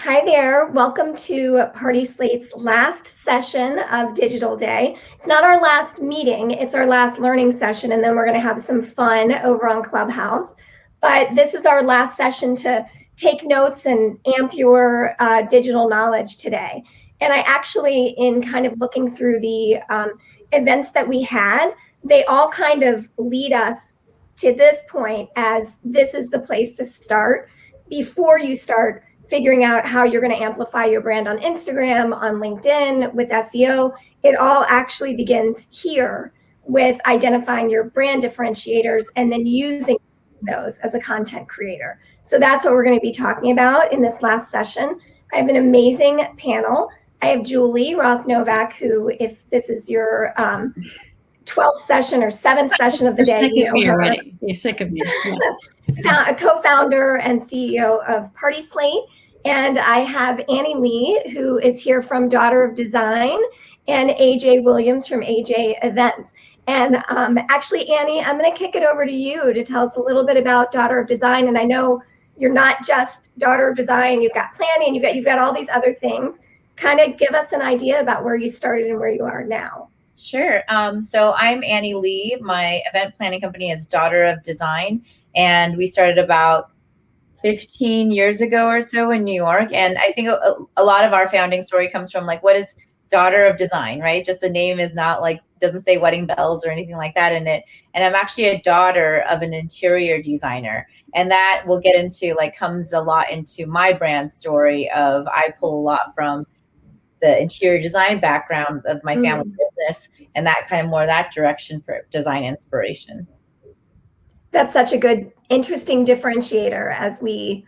Hi there. Welcome to PartySlate's last session of Digital Day. It's not our last meeting, it's our last learning session, and then we're going to have some fun over on Clubhouse. But this is our last session to take notes and amp your digital knowledge today. And I actually, in kind of looking through the events that we had, they all kind of lead us to this point as this is the place to start before you start figuring out how you're going to amplify your brand on Instagram, on LinkedIn, with SEO. It all actually begins here with identifying your brand differentiators and then using those as a content creator. So that's what we're going to be talking about in this last session. I have an amazing panel. I have Julie Roth Novack, who, if this is your 12th session or 7th session of the day, you know her. Already. You're sick of me. Yeah. A co-founder and CEO of PartySlate. And I have Annie Lee, who is here from Daughter of Design, and AJ Williams from AJ Events. And actually, Annie, I'm going to kick it over to you to tell us a little bit about Daughter of Design. And I know you're not just Daughter of Design, you've got planning, you've got all these other things. Kind of give us an idea about where you started and where you are now. Sure. So I'm Annie Lee. My event planning company is Daughter of Design, and we started about 15 years ago or so in New York. And I think a lot of our founding story comes from like, what is Daughter of Design, right? Just the name is not like, doesn't say wedding bells or anything like that in it. And I'm actually a daughter of an interior designer. And that we'll get into, like, comes a lot into my brand story of, I pull a lot from the interior design background of my family business, and that kind of more that direction for design inspiration. That's such a good, interesting differentiator as we,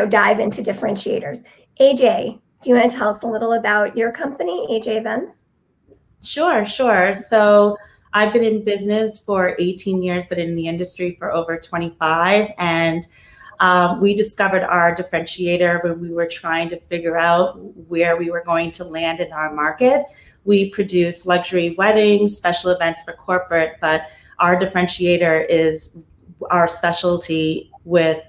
dive into differentiators. AJ, do you want to tell us a little about your company, AJ Events? Sure. So I've been in business for 18 years, but in the industry for over 25. And we discovered our differentiator when we were trying to figure out where we were going to land in our market. We produce luxury weddings, special events for corporate, but our differentiator is our specialty with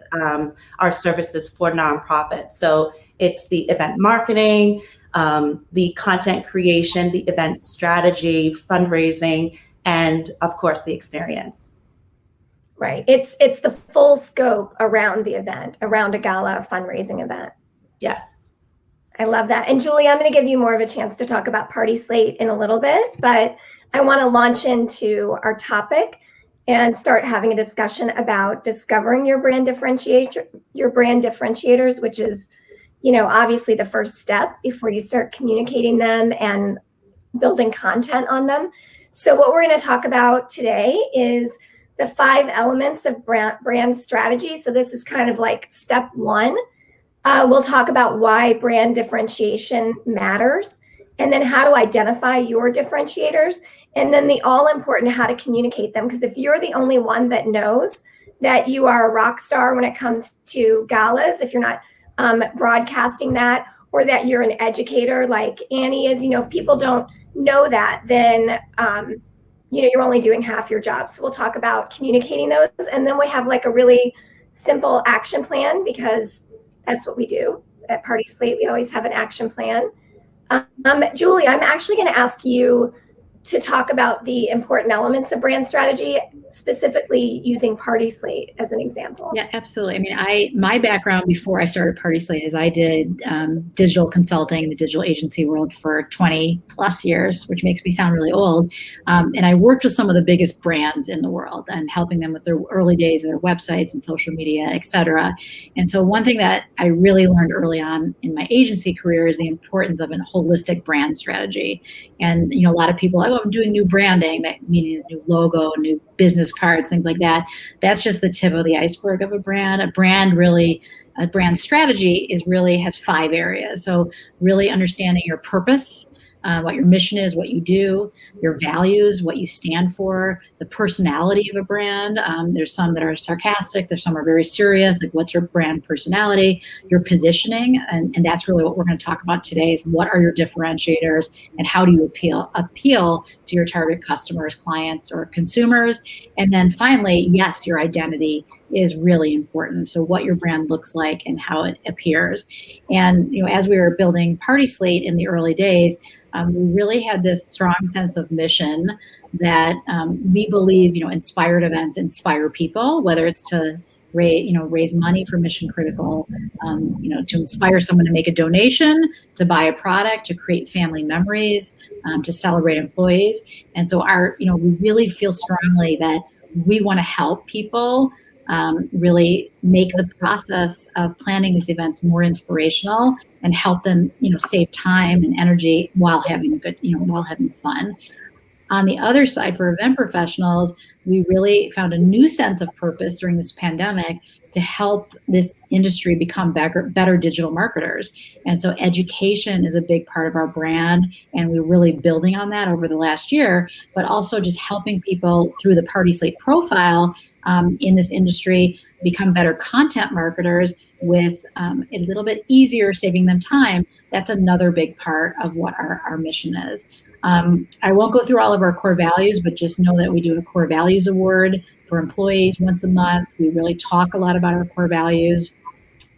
our services for nonprofits. So it's the event marketing, the content creation, the event strategy, fundraising, and of course the experience. Right. It's the full scope around the event, around a gala fundraising event. Yes. I love that. And Julie, I'm going to give you more of a chance to talk about PartySlate in a little bit, but I want to launch into our topic and start having a discussion about discovering your brand differentiators, which is, obviously the first step before you start communicating them and building content on them. So what we're going to talk about today is the 5 elements of brand strategy. So this is kind of like step 1. We'll talk about why brand differentiation matters, and then how to identify your differentiators, and then the all-important how to communicate them. Because if you're the only one that knows that you are a rock star when it comes to galas, if you're not broadcasting that, or that you're an educator like Annie is, if people don't know that, then you're only doing half your job. So we'll talk about communicating those, and then we have like a really simple action plan, because that's what we do at PartySlate. We always have an action plan. Julie, I'm actually going to ask you to talk about the important elements of brand strategy, specifically using PartySlate as an example. Yeah, absolutely. I mean, my background before I started PartySlate is I did digital consulting in the digital agency world for 20 plus years, which makes me sound really old. And I worked with some of the biggest brands in the world and helping them with their early days of their websites and social media, et cetera. And so one thing that I really learned early on in my agency career is the importance of a holistic brand strategy. And, a lot of people, I'm doing new branding, that meaning a new logo, new business cards, things like that. That's just the tip of the iceberg of a brand. A brand strategy has 5 areas. So really understanding your purpose, what your mission is, what you do, your values, what you stand for, the personality of a brand. There's some that are sarcastic, there's some are very serious, like what's your brand personality, your positioning, and that's really what we're going to talk about today is what are your differentiators and how do you appeal to your target customers, clients, or consumers. And then finally, yes, your identity is really important. So what your brand looks like and how it appears. And, as we were building PartySlate in the early days, we really had this strong sense of mission that we believe, inspired events inspire people, whether it's to raise money for mission critical, to inspire someone to make a donation, to buy a product, to create family memories, to celebrate employees. And so we really feel strongly that we want to help people really make the process of planning these events more inspirational and help them, save time and energy while having while having fun. On the other side, for event professionals, we really found a new sense of purpose during this pandemic to help this industry become better digital marketers. And so education is a big part of our brand, and we're really building on that over the last year, but also just helping people through the PartySlate profile in this industry become better content marketers with a little bit easier, saving them time. That's another big part of what our mission is. I won't go through all of our core values, but just know that we do a core values award for employees once a month. We really talk a lot about our core values.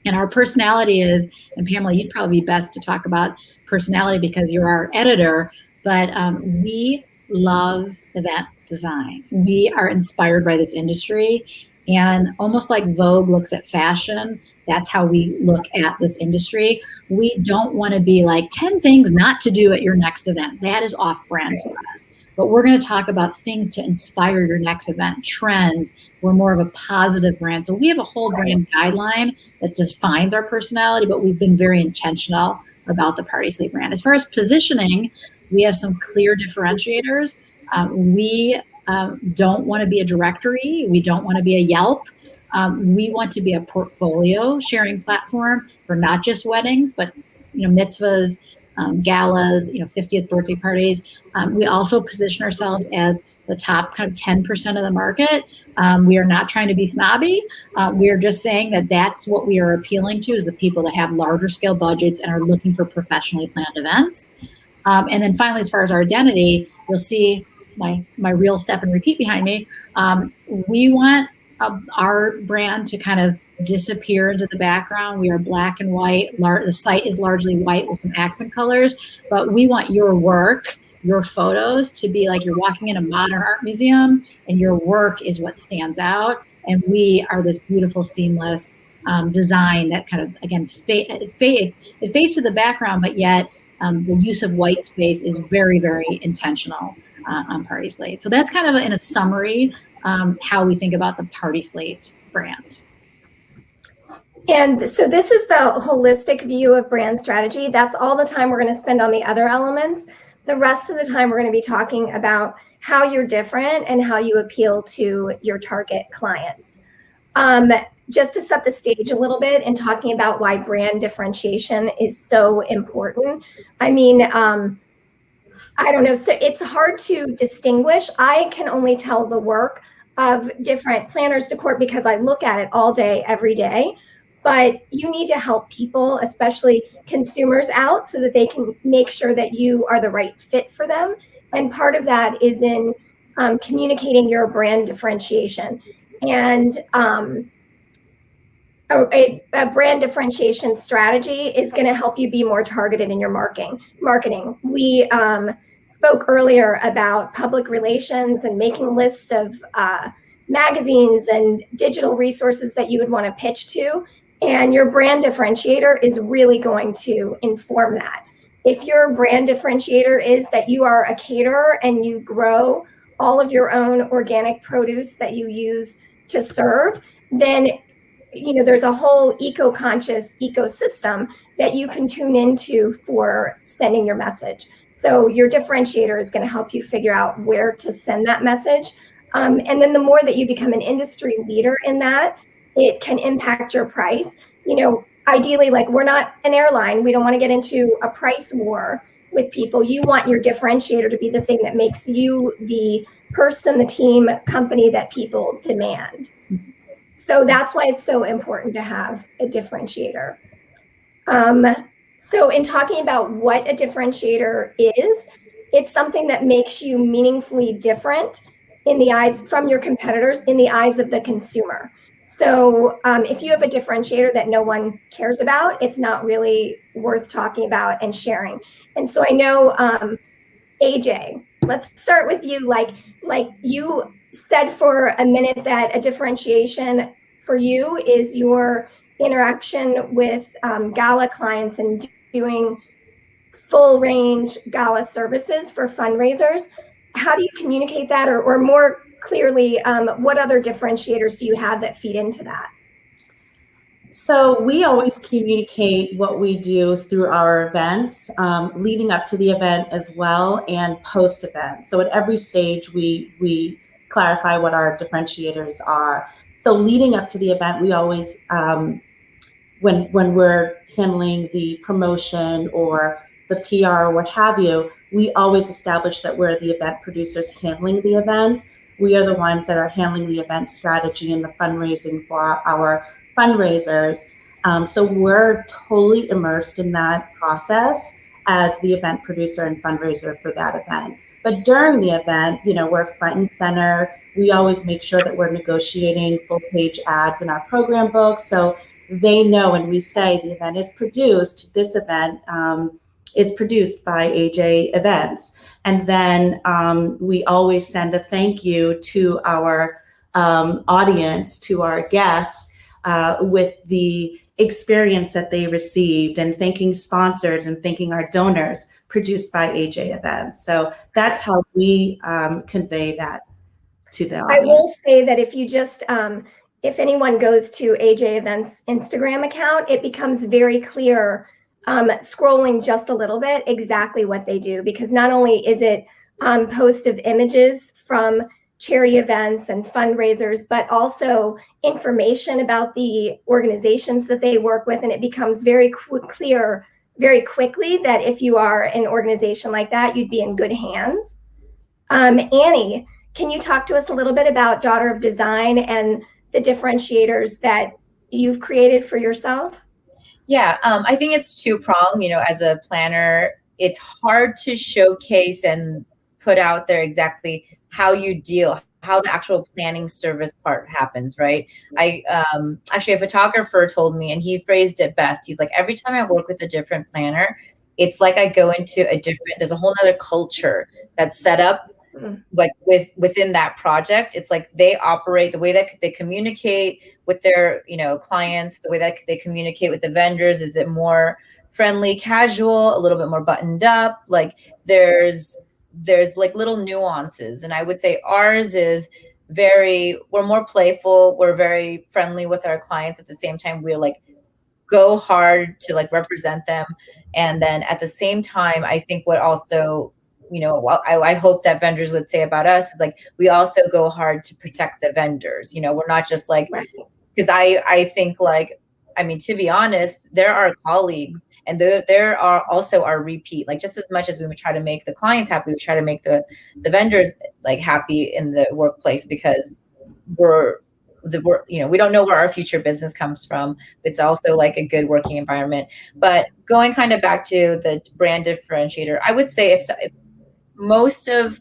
And our personality is, and Pamela, you'd probably be best to talk about personality because you're our editor, but we love event design. We are inspired by this industry. And almost like Vogue looks at fashion, that's how we look at this industry. We don't want to be like 10 things not to do at your next event. That is off-brand for us. But we're going to talk about things to inspire your next event, trends. We're more of a positive brand. So we have a whole brand guideline that defines our personality, but we've been very intentional about the PartySlate brand. As far as positioning, we have some clear differentiators. We don't want to be a directory. We don't want to be a Yelp. We want to be a portfolio sharing platform for not just weddings, but mitzvahs, galas, 50th birthday parties. We also position ourselves as the top kind of 10% of the market. We are not trying to be snobby. We are just saying that that's what we are appealing to, is the people that have larger scale budgets and are looking for professionally planned events. And then finally, as far as our identity, you'll see my real step and repeat behind me. We want our brand to kind of disappear into the background. We are black and white. The site is largely white with some accent colors, but we want your work, your photos to be like you're walking in a modern art museum and your work is what stands out. And we are this beautiful, seamless design that kind of, again, it fades to the background, but yet the use of white space is very, very intentional on PartySlate. So that's kind of in a summary how we think about the PartySlate brand. And so this is the holistic view of brand strategy. That's all the time we're going to spend on the other elements. The rest of the time we're going to be talking about how you're different and how you appeal to your target clients. Just to set the stage a little bit and talking about why brand differentiation is so important. I mean, I don't know. So it's hard to distinguish. I can only tell the work of different planners to court because I look at it all day, every day. But you need to help people, especially consumers, out so that they can make sure that you are the right fit for them. And part of that is in communicating your brand differentiation. And a brand differentiation strategy is going to help you be more targeted in your marketing. We spoke earlier about public relations and making lists of magazines and digital resources that you would want to pitch to. And your brand differentiator is really going to inform that. If your brand differentiator is that you are a caterer and you grow all of your own organic produce that you use to serve, then there's a whole eco-conscious ecosystem that you can tune into for sending your message. So your differentiator is going to help you figure out where to send that message. And then the more that you become an industry leader in that, it can impact your price. Ideally, like, we're not an airline. We don't want to get into a price war with people. You want your differentiator to be the thing that makes you the person, the team, company that people demand. So that's why it's so important to have a differentiator. So in talking about what a differentiator is, it's something that makes you meaningfully different in the eyes from your competitors, in the eyes of the consumer. So if you have a differentiator that no one cares about, it's not really worth talking about and sharing. And so I know, AJ, let's start with you. Like you said for a minute that a differentiation for you is your interaction with gala clients and doing full range gala services for fundraisers. How do you communicate that, or more clearly, what other differentiators do you have that feed into that? So we always communicate what we do through our events, leading up to the event as well, and post event. So at every stage, we clarify what our differentiators are. So leading up to the event, we always, when we're handling the promotion or the PR or what have you, we always establish that we're the event producers handling the event. We are the ones that are handling the event strategy and the fundraising for our fundraisers. So we're totally immersed in that process as the event producer and fundraiser for that event. But during the event, we're front and center. We always make sure that we're negotiating full page ads in our program book. So they know when we say the event is produced, this event is produced by AJ Events. And then we always send a thank you to our audience, to our guests, with the experience that they received, and thanking sponsors and thanking our donors, produced by AJ Events. So that's how we convey that to the audience. I will say that if you just, if anyone goes to AJ Events Instagram account, it becomes very clear, scrolling just a little bit, exactly what they do, because not only is it post of images from charity events and fundraisers, but also information about the organizations that they work with. And it becomes very clear very quickly that if you are an organization like that, you'd be in good hands. Annie, can you talk to us a little bit about Daughter of Design and the differentiators that you've created for yourself? Yeah, I think it's two-pronged. As a planner, it's hard to showcase and put out there exactly how the actual planning service part happens, right? Actually, a photographer told me, and he phrased it best. He's like, every time I work with a different planner, it's like I go into there's a whole nother culture that's set up like within that project. It's like they operate, the way that they communicate with their clients, the way that they communicate with the vendors. Is it more friendly, casual, a little bit more buttoned up? Like there's like little nuances. And I would say ours is we're more playful, we're very friendly with our clients. At the same time, we're like go hard to like represent them. And then at the same time, I think what also I hope that vendors would say about us is like, we also go hard to protect the vendors. We're not just like, because I think like, to be honest, there are colleagues and there are also our repeat, like just as much as we would try to make the clients happy, we try to make the vendors like happy in the workplace, because we don't know where our future business comes from. It's also like a good working environment. But going kind of back to the brand differentiator, I would say if most of,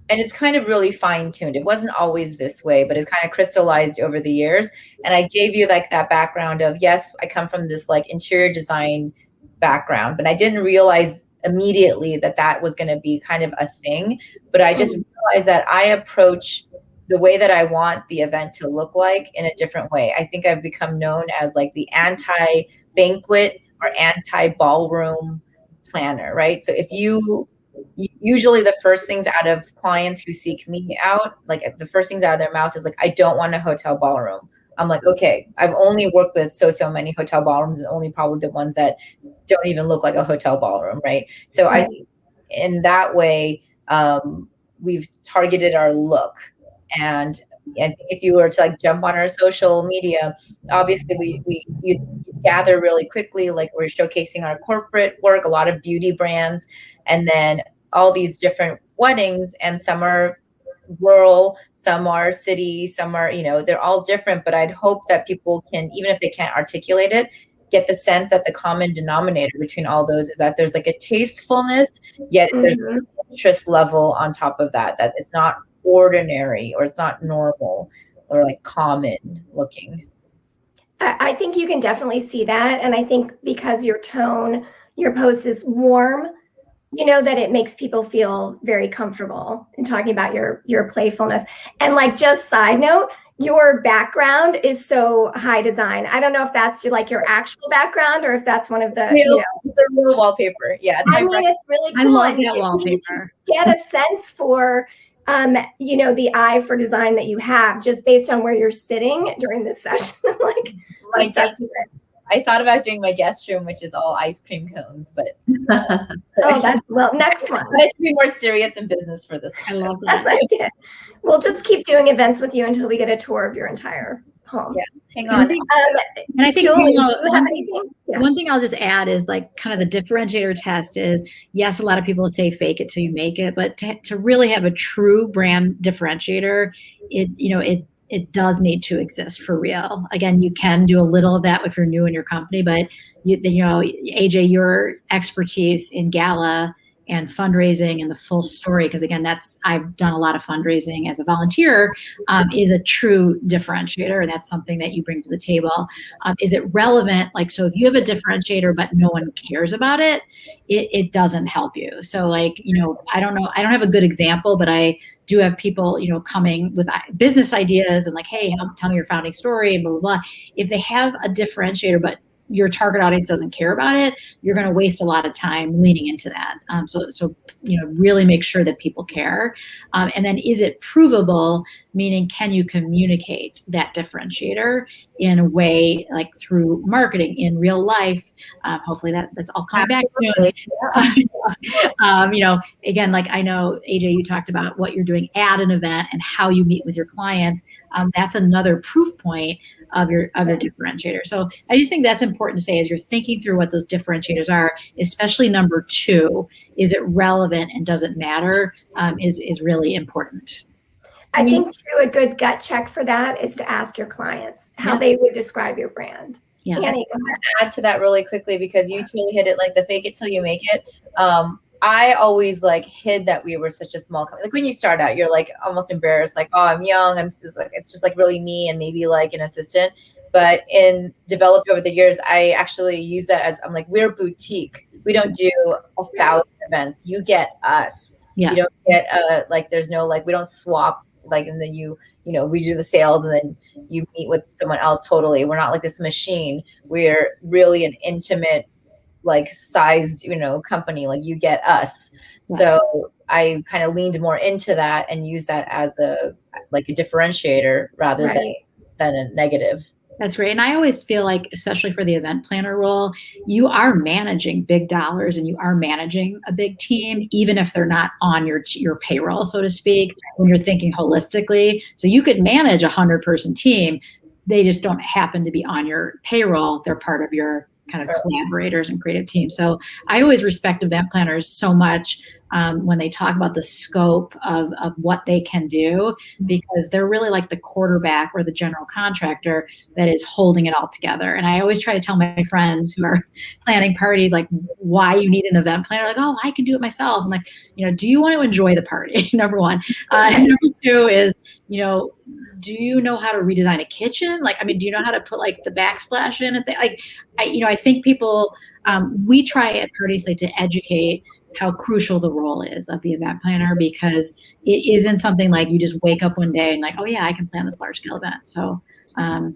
and it's kind of really fine-tuned. It wasn't always this way, but it's kind of crystallized over the years. And I gave you like that background of, yes, I come from this like interior design background, but I didn't realize immediately that was going to be kind of a thing. But I just realized that I approach the way that I want the event to look like in a different way. I think I've become known as like the anti-banquet or anti-ballroom planner, right? So usually the first things out of clients who seek me out, like the first things out of their mouth is like, I don't want a hotel ballroom. I'm like, okay, I've only worked with so many hotel ballrooms, and only probably the ones that don't even look like a hotel ballroom, right? So I, in that way, we've targeted our look. And if you were to like jump on our social media, obviously you gather really quickly. Like we're showcasing our corporate work, a lot of beauty brands, and then all these different weddings, and some are rural, some are city, some are, they're all different. But I'd hope that people can, even if they can't articulate it, get the sense that the common denominator between all those is that there's like a tastefulness, yet there's an interest level on top of that it's not ordinary or it's not normal. or like common looking. I think you can definitely see that. And I think because your tone, your post is warm, that it makes people feel very comfortable in talking about your playfulness. And like, just side note, your background is so high design. I don't know if that's like your actual background or if that's one of the, It's a real wallpaper. Yeah. It's really cool. I love And that wallpaper. Get a sense for, the eye for design that you have just based on where you're sitting during this session. I'm like obsessed with it. I thought about doing my guest room, which is all ice cream cones, but next one. I should be more serious in business for this. I love I that. like it. We'll just keep doing events with you until we get a tour of your entire home. Yeah, hang on. And I think Julie, do you have anything? Yeah. One thing I'll just add is like kind of the differentiator test is, yes, a lot of people say fake it till you make it, but to really have a true brand differentiator, it does need to exist for real. Again, you can do a little of that if you're new in your company, but AJ, your expertise in gala and fundraising and the full story, because again, I've done a lot of fundraising as a volunteer, is a true differentiator, and that's something that you bring to the table. Is it relevant? Like, so if you have a differentiator but no one cares about it, it doesn't help you. So like, I don't know, I don't have a good example, but I do have people, coming with business ideas and like, hey, tell me your founding story and blah, blah, blah. If they have a differentiator, but your target audience doesn't care about it, you're going to waste a lot of time leaning into that. So really make sure that people care. And then is it provable? Meaning, can you communicate that differentiator in a way like through marketing in real life? Hopefully that's all coming back soon. Again, like I know AJ, you talked about what you're doing at an event and how you meet with your clients. That's another proof point of your differentiator. So I just think that's important to say as you're thinking through what those differentiators are, especially number 2, is it relevant and does it matter, is really important. I think too, a good gut check for that is to ask your clients how they would describe your brand. Yeah. Annie, go ahead. Add to that really quickly because you totally hit it, like the fake it till you make it. I always like hid that we were such a small company. Like when you start out, you're like almost embarrassed, like, oh, I'm young. It's just like really me and maybe like an assistant. But in developed over the years, I actually use that as, I'm like, we're boutique. We don't do 1,000 events. You get us. Yes. You don't get there's no like, we don't swap like, and then we do the sales and then you meet with someone else. Totally. We're not like this machine. We're really an intimate, like sized, company, like you get us. Yes. So I kind of leaned more into that and used that as a differentiator rather than a negative. That's great. And I always feel like, especially for the event planner role, you are managing big dollars and you are managing a big team, even if they're not on your payroll, so to speak, when you're thinking holistically. So you could manage 100-person team. They just don't happen to be on your payroll. They're part of your kind of collaborators and creative team. So I always respect event planners so much when they talk about the scope of what they can do, because they're really like the quarterback or the general contractor that is holding it all together. And I always try to tell my friends who are planning parties, like, why you need an event planner. Like, oh, I can do it myself. I'm like, do you want to enjoy the party? Number one. And number 2 is, do you know how to redesign a kitchen? Like, I mean, do you know how to put like the backsplash in? I think people, we try at PartySlate to educate how crucial the role is of the event planner, because it isn't something like you just wake up one day and like, oh yeah, I can plan this large scale event. So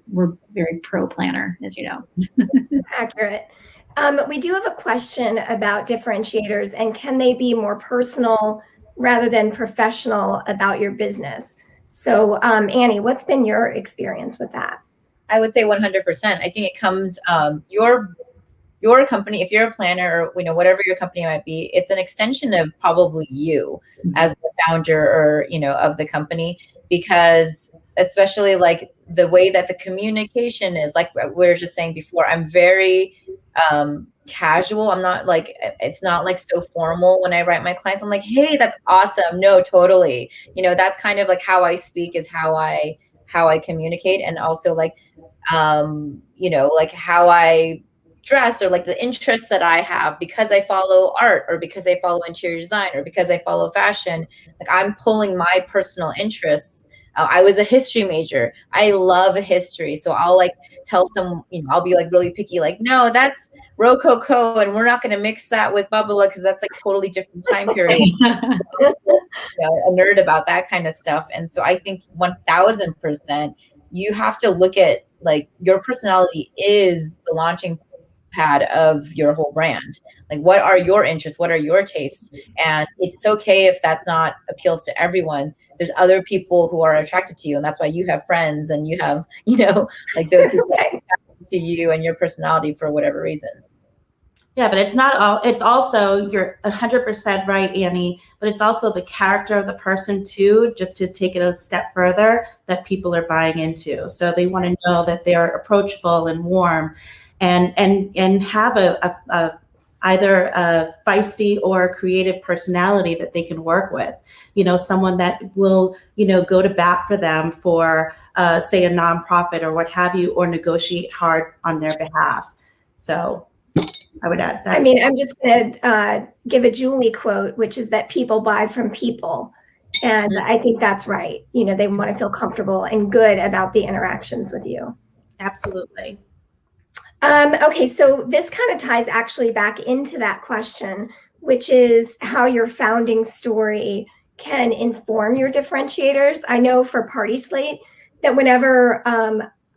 we're very pro planner, as you know. Accurate. We do have a question about differentiators and can they be more personal rather than professional about your business? So Annie, what's been your experience with that? I would say 100%. I think it comes, your company, if you're a planner or whatever your company might be, it's an extension of probably you as the founder or of the company, because especially like the way that the communication is, like we were just saying before, I'm very casual. I'm not like, it's not like so formal when I write my clients. I'm like, hey, that's awesome. No, totally. That's kind of like how I speak, is how I communicate, and also like like how I dress, or like the interests that I have because I follow art, or because I follow interior design, or because I follow fashion. Like I'm pulling my personal interests I was a history major. I love history. So I'll like tell some, I'll be like really picky, like, no, that's Rococo, and we're not going to mix that with Babala because that's like totally different time period. A nerd about that kind of stuff. And so I think 1000%, you have to look at like your personality is the launching pad of your whole brand. Like, what are your interests? What are your tastes? And it's okay if that's not appeals to everyone. There's other people who are attracted to you, and that's why you have friends and you have, like those people that are attracted to you and your personality for whatever reason. Yeah, but it's not all, it's also, you're 100% right, Annie, but it's also the character of the person too, just to take it a step further, that people are buying into. So they want to know that they're approachable and warm and have either a feisty or creative personality that they can work with, someone that will, go to bat for them for, say, a nonprofit or what have you, or negotiate hard on their behalf. So I would add that. I'm just going to give a Julie quote, which is that people buy from people. And I think that's right. They want to feel comfortable and good about the interactions with you. Absolutely. Okay, so this kind of ties actually back into that question, which is how your founding story can inform your differentiators. I know for PartySlate that whenever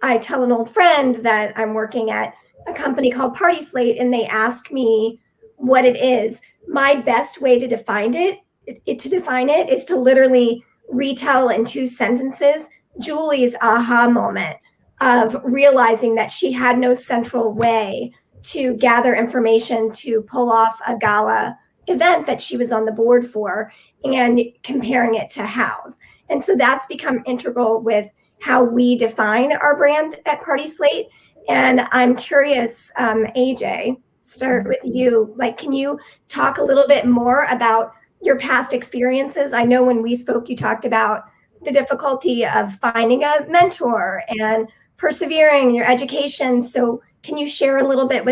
I tell an old friend that I'm working at a company called PartySlate and they ask me what it is, my best way to define it is to literally retell in 2 sentences Julie's aha moment of realizing that she had no central way to gather information to pull off a gala event that she was on the board for, and comparing it to House. And so that's become integral with how we define our brand at PartySlate. And I'm curious, AJ, start with you. Like, can you talk a little bit more about your past experiences? I know when we spoke, you talked about the difficulty of finding a mentor and persevering in your education. So can you share a little bit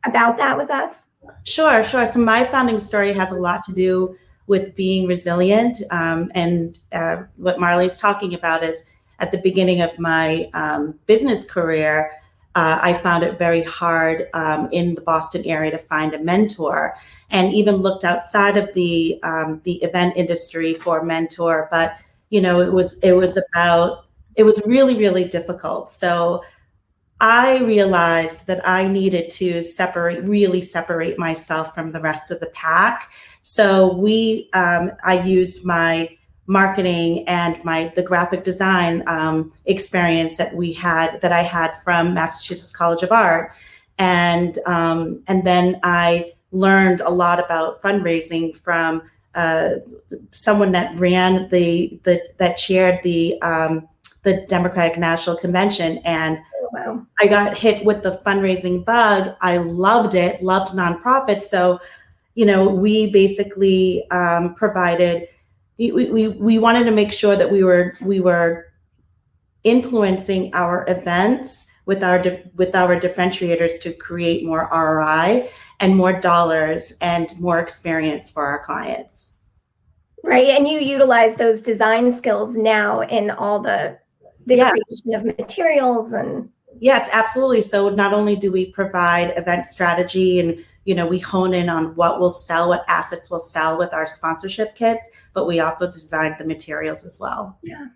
about that with us? Sure. So my founding story has a lot to do with being resilient. And what Marley's talking about is at the beginning of my business career, I found it very hard in the Boston area to find a mentor, and even looked outside of the event industry for a mentor. But it was really, really difficult. So I realized that I needed to really separate myself from the rest of the pack. So I used my marketing and the graphic design experience that I had from Massachusetts College of Art, and then I learned a lot about fundraising from someone that ran that chaired the Democratic National Convention, and wow. I got hit with the fundraising bug. I loved it, loved nonprofits. So, we basically provided. We wanted to make sure that we were influencing our events with our differentiators to create more ROI and more dollars and more experience for our clients. Right, and you utilize those design skills now in all the creation of materials and. Yes, absolutely. So not only do we provide event strategy and, we hone in on what will sell, what assets will sell with our sponsorship kits, but we also design the materials as well. Yeah,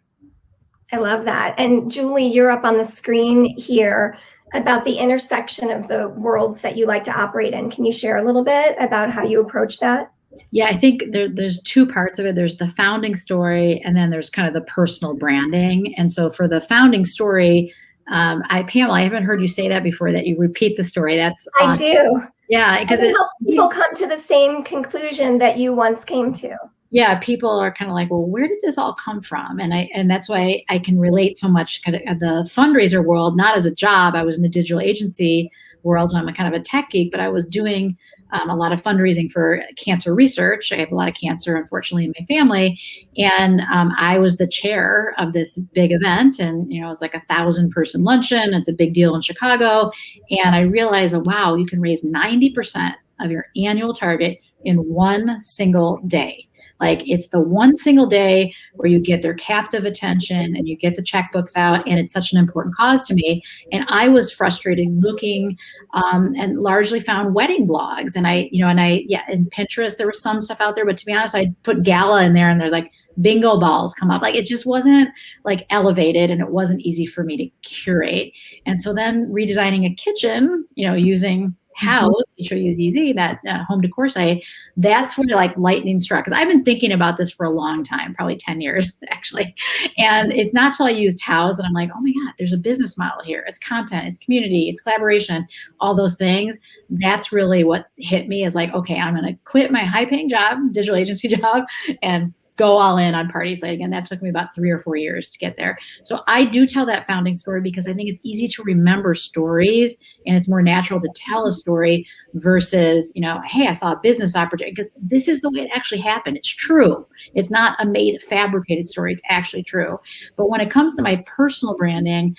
I love that. And Julie, you're up on the screen here about the intersection of the worlds that you like to operate in. Can you share a little bit about how you approach that? Yeah, I think there's 2 parts of it. There's the founding story, and then there's kind of the personal branding. And so for the founding story, Pamela, I haven't heard you say that before, that you repeat the story. That's awesome. I do. Yeah, because it helps people come to the same conclusion that you once came to. Yeah, people are kind of like, well, where did this all come from? And that's why I can relate so much kind of the fundraiser world, not as a job. I was in the digital agency world, so I'm a kind of a tech geek, but I was doing a lot of fundraising for cancer research. I have a lot of cancer, unfortunately, in my family. And I was the chair of this big event. And, it was like 1,000-person luncheon. It's a big deal in Chicago. And I realized, wow, you can raise 90% of your annual target in one single day. Like it's the one single day where you get their captive attention and you get the checkbooks out, and it's such an important cause to me. And I was frustrated looking and largely found wedding blogs. And in Pinterest, there was some stuff out there, but to be honest, I put gala in there and they're like bingo balls come up. Like it just wasn't like elevated, and it wasn't easy for me to curate. And so then redesigning a kitchen, using House, which I use easy, that home decor site, that's where like lightning struck. Because I've been thinking about this for a long time, probably 10 years actually. And it's not till I used House and I'm like, oh my God, there's a business model here. It's content, it's community, it's collaboration, all those things. That's really what hit me is like, okay, I'm going to quit my high paying job, digital agency job, and go all in on PartySlate. Again, that took me about 3 or 4 years to get there. So I do tell that founding story because I think it's easy to remember stories, and it's more natural to tell a story versus, hey, I saw a business opportunity, because this is the way it actually happened. It's true. It's not a fabricated story. It's actually true. But when it comes to my personal branding,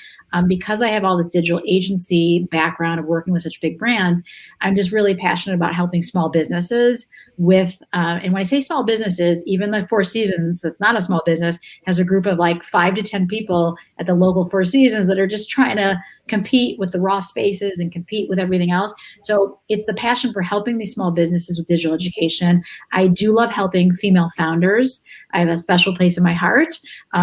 because I have all this digital agency background of working with such big brands, I'm just really passionate about helping small businesses with, and when I say small businesses, even the Four Seasons, it's not a small business, has a group of like 5 to 10 people at the local Four Seasons that are just trying to compete with the Roth spaces and compete with everything else. So it's the passion for helping these small businesses with digital education. I do love helping female founders. I have a special place in my heart,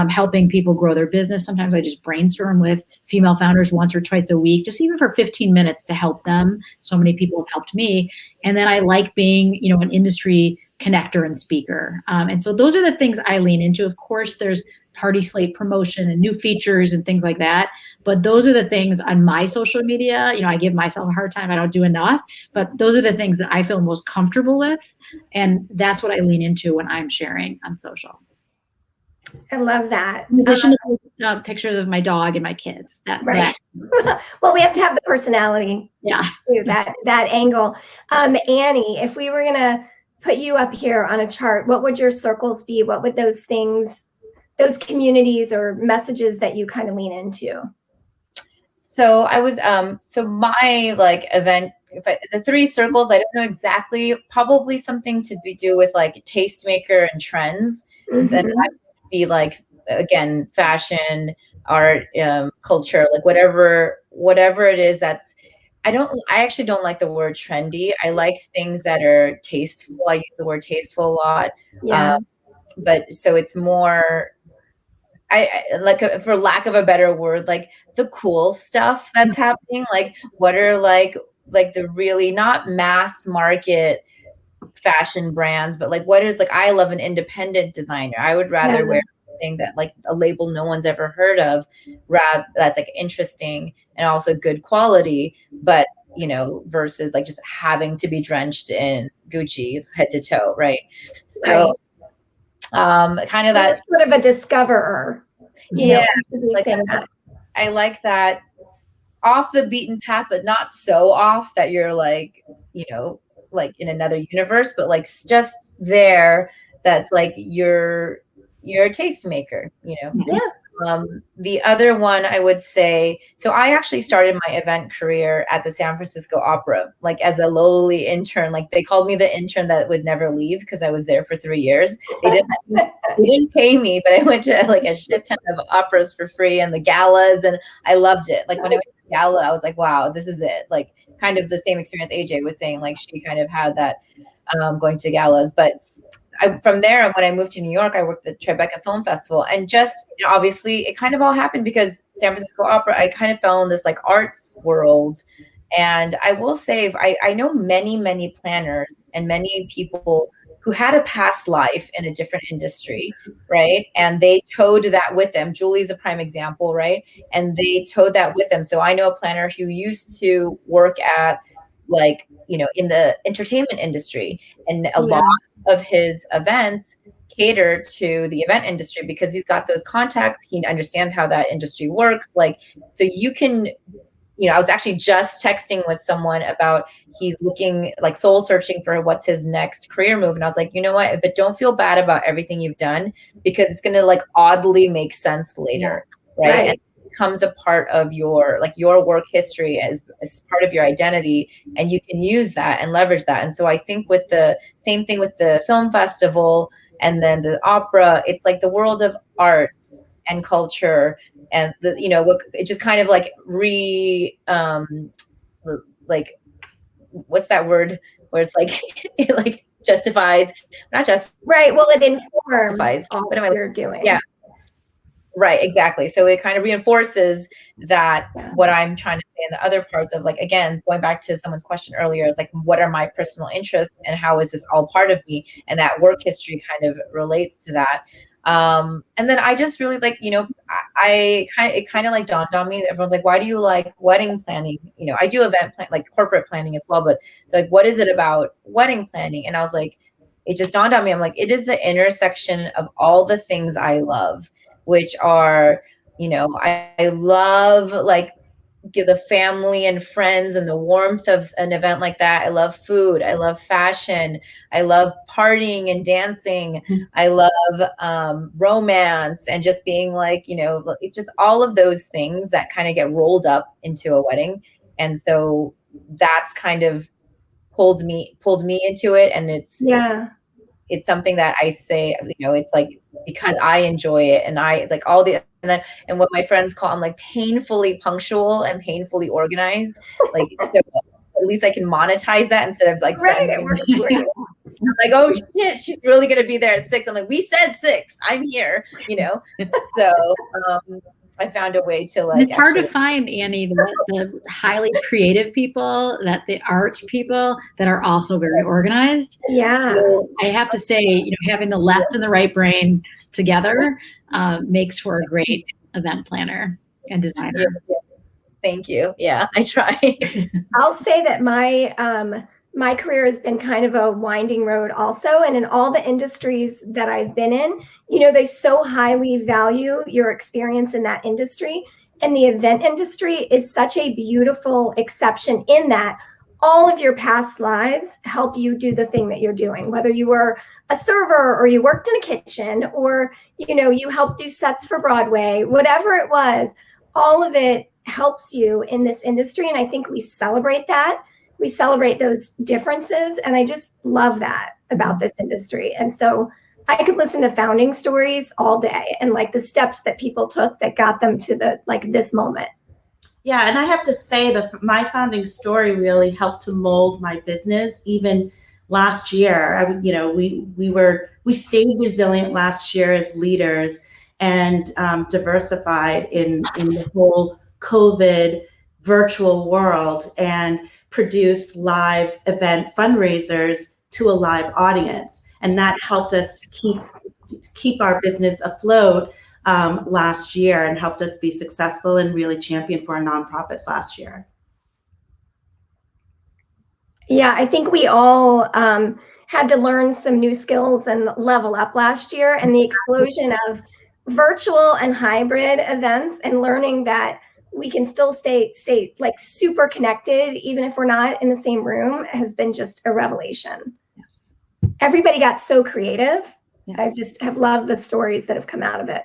helping people grow their business. Sometimes I just brainstorm with female founders once or twice a week, just even for 15 minutes to help them. So many people have helped me. And then I like being, an industry connector and speaker. And so those are the things I lean into. Of course, there's PartySlate promotion and new features and things like that. But those are the things on my social media. I give myself a hard time. I don't do enough. But those are the things that I feel most comfortable with. And that's what I lean into when I'm sharing on social. I love that. In addition to pictures of my dog and my kids. Right. Well, we have to have the personality. Yeah. Too, that angle. Annie, if we were going to put you up here on a chart, what would your circles be? What would those things, those communities or messages that you kind of lean into? So I was, so my like event, the 3 circles, I don't know exactly, probably something to do with like tastemaker and trends. Then that would be like, again, fashion, art, culture, like whatever it is that's, I actually don't like the word trendy. I like things that are tasteful. I use the word tasteful a lot. Yeah. But so it's more, I like, for lack of a better word, like the cool stuff that's happening. Like what are like the really not mass market fashion brands, but like what is like, I love an independent designer. I would rather wear something that like a label no one's ever heard of, rather that's like interesting and also good quality, but versus like just having to be drenched in Gucci head to toe, right? So kind of that sort of a discoverer. Yeah, like I like that off the beaten path, but not so off that you're like, like in another universe, but like just there. That's like you're a tastemaker, Yeah. The other one I would say, so I actually started my event career at the San Francisco Opera, like as a lowly intern. Like they called me the intern that would never leave because I was there for 3 years. They didn't pay me, but I went to like a shit ton of operas for free and the galas, and I loved it. Like when I went to the gala, I was like, wow, this is it. Like kind of the same experience AJ was saying, like she kind of had that going to galas. But from there, when I moved to New York, I worked at the Tribeca Film Festival, and just obviously it kind of all happened because San Francisco Opera, I kind of fell in this like arts world. And I will say, I know many planners and many people who had a past life in a different industry, right? And they towed that with them. Julie's a prime example, right? And they towed that with them. So I know a planner who used to work at like, in the entertainment industry, and a lot of his events cater to the event industry because he's got those contacts. He understands how that industry works. Like, so you can, I was actually just texting with someone about he's looking like soul searching for what's his next career move. And I was like, you know what, but don't feel bad about everything you've done because it's going to like oddly make sense later. Right. And it becomes a part of your work history as part of your identity, and you can use that and leverage that. And so I think with the same thing with the film festival, and then the opera. It's like the world of arts and culture, and it just kind of like like, what's that word where it's like it like justifies, not just Right. Well, it informs justifies, all what am that I you're doing. yeah. Right, exactly. So it kind of reinforces that what I'm trying to say in the other parts of, like, again, going back to someone's question earlier, it's like, what are my personal interests and how is this all part of me? And that work history kind of relates to that. And then I just really like, it kind of like dawned on me that everyone's like, why do you like wedding planning? I do event plan, like corporate planning as well, but like, what is it about wedding planning? And I was like, it just dawned on me. I'm like, it is the intersection of all the things I love, which are, I love like the family and friends and the warmth of an event like that. I love food. I love fashion. I love partying and dancing. I love romance and just being like, just all of those things that kind of get rolled up into a wedding. And so that's kind of pulled me into it. And it's something that I say, it's like, because I enjoy it, and I like all the, and what my friends call, I'm like painfully punctual and painfully organized. Like, so at least I can monetize that instead of like friends being like, oh shit, she's really going to be there at 6. I'm like, we said 6, I'm here, So, I found a way to like. It's hard to find, Annie, the highly creative people, the art people that are also very organized. Yeah. So I have to say, having the left and the right brain together makes for a great event planner and designer. Yeah. Thank you. Yeah, I try. I'll say that my career has been kind of a winding road also. And in all the industries that I've been in, they so highly value your experience in that industry. And the event industry is such a beautiful exception in that all of your past lives help you do the thing that you're doing, whether you were a server or you worked in a kitchen or, you helped do sets for Broadway, whatever it was, all of it helps you in this industry. And I think we celebrate that. We celebrate those differences. And I just love that about this industry. And so I could listen to founding stories all day and like the steps that people took that got them to this moment. Yeah. And I have to say that my founding story really helped to mold my business. Even last year, we stayed resilient last year as leaders and diversified in the whole COVID virtual world and produced live event fundraisers to a live audience. And that helped us keep our business afloat last year and helped us be successful and really champion for our nonprofits last year. Yeah, I think we all had to learn some new skills and level up last year, and the explosion of virtual and hybrid events and learning that we can still stay like super connected, even if we're not in the same room, has been just a revelation. Yes. Everybody got so creative. Yes. I just have loved the stories that have come out of it.